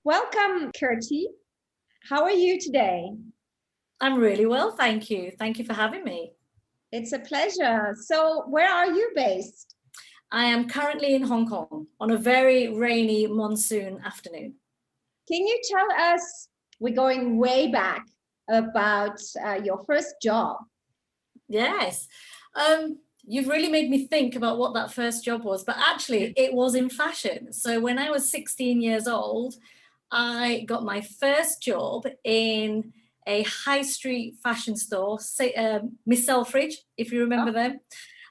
Welcome, Kirti. How are you today? I'm really well, thank you. Thank you for having me. It's a pleasure. So, where are you based? I am currently in Hong Kong on a very rainy monsoon afternoon. Can you tell us, we're going way back, about your first job? Yes. You've really made me think about what that first job was, but actually it was in fashion. So when I was 16 years old, I got my first job in a high street fashion store, say, Miss Selfridge, if you remember them.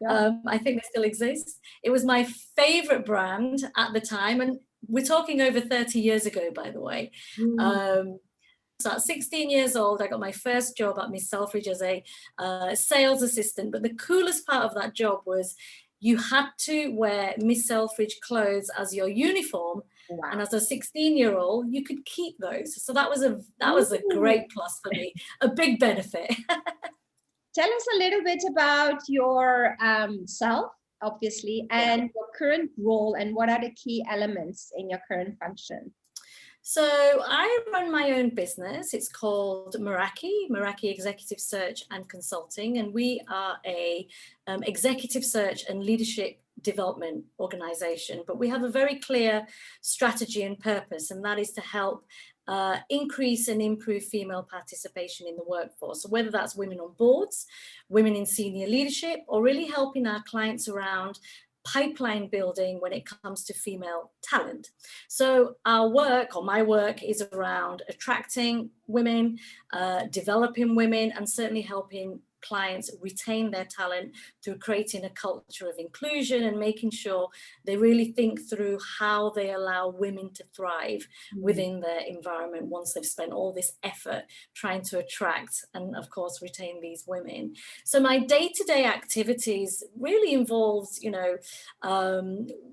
Yeah. I think they still exist. It was my favorite brand at the time, and we're talking over 30 years ago, by the way. So at 16 years old, I got my first job at Miss Selfridge as a sales assistant. But the coolest part of that job was you had to wear Miss Selfridge clothes as your uniform. Wow. And as a 16-year-old, you could keep those. So that was a great plus for me, a big benefit. Tell us a little bit about your self, obviously, and your current role, and what are the key elements in your current function? So I run my own business. It's called Meraki Executive Search and Consulting, and we are a executive search and leadership development organization. But we have a very clear strategy and purpose, and that is to help increase and improve female participation in the workforce. So whether that's women on boards, women in senior leadership, or really helping our clients around pipeline building when it comes to female talent. So our work, or my work, is around attracting women, developing women, and certainly helping clients retain their talent through creating a culture of inclusion and making sure they really think through how they allow women to thrive within their environment once they've spent all this effort trying to attract and, of course, retain these women. So my day-to-day activities really involves,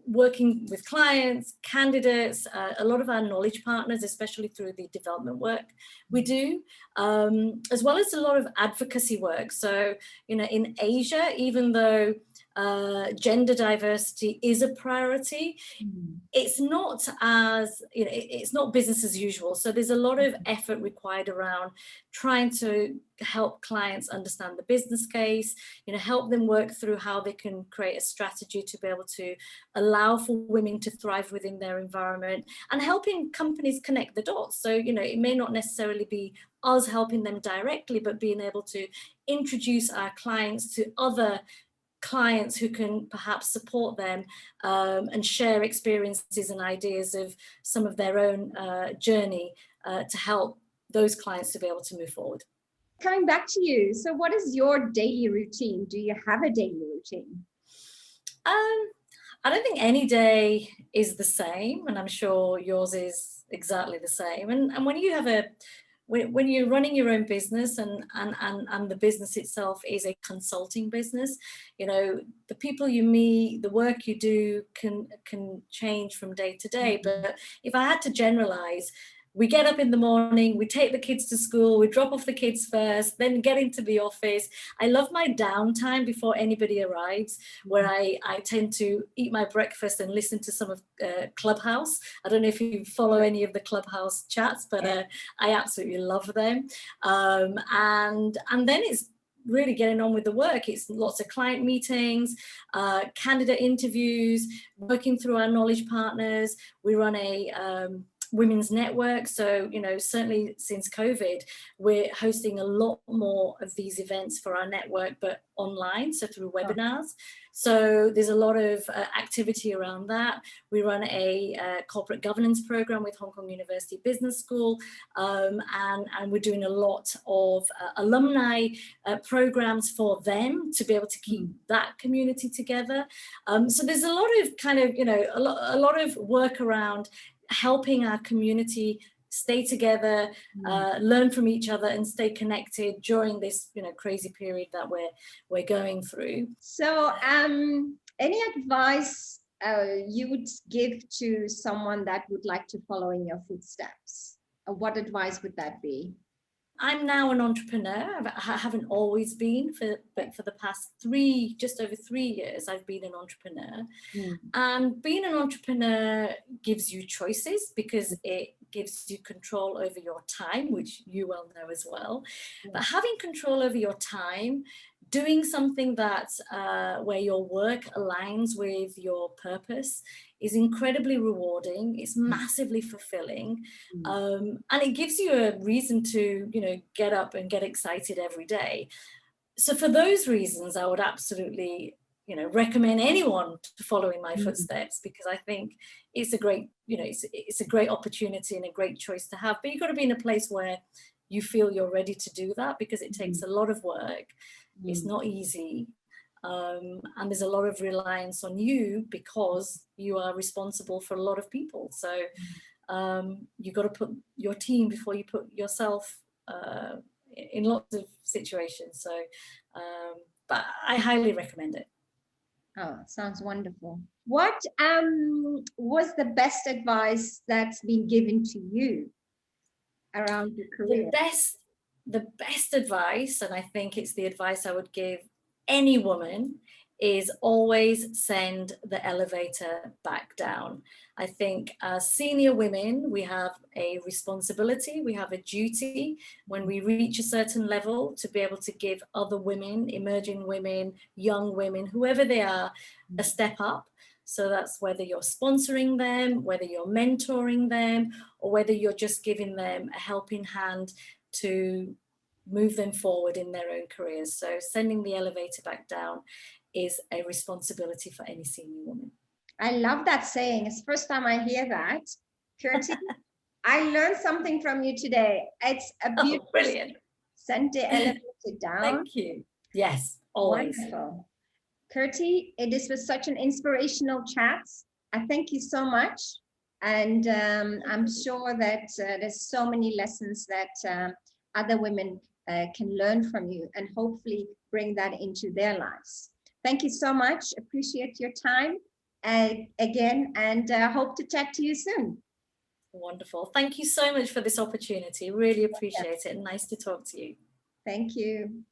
working with clients, candidates, a lot of our knowledge partners, especially through the development work we do, as well as a lot of advocacy work. So, in Asia, even though gender diversity is a priority, it's not it's not business as usual. So there's a lot of effort required around trying to help clients understand the business case, help them work through how they can create a strategy to be able to allow for women to thrive within their environment, and helping companies connect the dots. So, it may not necessarily be us helping them directly, but being able to introduce our clients to other clients who can perhaps support them and share experiences and ideas of some of their own journey to help those clients to be able to move forward. Coming back to you, so what is your daily routine? Do you have a daily routine? I don't think any day is the same, and I'm sure yours is exactly the same. And when you have when you're running your own business and the business itself is a consulting business, the people you meet, the work you do can change from day to day. But if I had to generalize, we get up in the morning, we take the kids to school, we drop off the kids first, then get into the office. I love my downtime before anybody arrives, where I tend to eat my breakfast and listen to some of Clubhouse. I don't know if you follow any of the Clubhouse chats, but I absolutely love them. And then it's really getting on with the work. It's lots of client meetings, candidate interviews, working through our knowledge partners. We run a women's network. So, certainly since COVID, we're hosting a lot more of these events for our network, but online, so through webinars. So there's a lot of activity around that. We run a corporate governance program with Hong Kong University Business School, and we're doing a lot of alumni programs for them to be able to keep that community together. So there's a lot of kind of, a lot of work around helping our community stay together, learn from each other, and stay connected during this, crazy period that we're going through. So, any advice you would give to someone that would like to follow in your footsteps? What advice would that be? I'm now an entrepreneur. I haven't always been, but for the past just over 3 years, I've been an entrepreneur. And being an entrepreneur gives you choices because it gives you control over your time, which you well know as well. But having control over your time, doing something that where your work aligns with your purpose is incredibly rewarding. It's massively fulfilling, and it gives you a reason to, get up and get excited every day. So for those reasons, I would absolutely, recommend anyone to follow in my footsteps, because I think it's a great, it's a great opportunity and a great choice to have. But you've got to be in a place where you feel you're ready to do that, because it takes a lot of work. It's not easy. And there's a lot of reliance on you because you are responsible for a lot of people. So you've got to put your team before you put yourself in lots of situations. So, but I highly recommend it. Oh, sounds wonderful. What was the best advice that's been given to you around your career? The best advice, and I think it's the advice I would give any woman, is always send the elevator back down. I think as senior women, we have a responsibility, we have a duty when we reach a certain level to be able to give other women, emerging women, young women, whoever they are, a step up. So that's whether you're sponsoring them, whether you're mentoring them, or whether you're just giving them a helping hand to move them forward in their own careers. So sending the elevator back down is a responsibility for any senior woman. I love that saying. It's the first time I hear that. Kirti, I learned something from you today. It's a beautiful, brilliant. Send the elevator down. Thank you. Yes, always. Wonderful. Kirti, this was such an inspirational chat. I thank you so much. And I'm sure that there's so many lessons that other women can learn from you and hopefully bring that into their lives. Thank you so much. Appreciate your time again, and hope to chat to you soon. Wonderful. Thank you so much for this opportunity. Really appreciate it. Nice to talk to you. Thank you.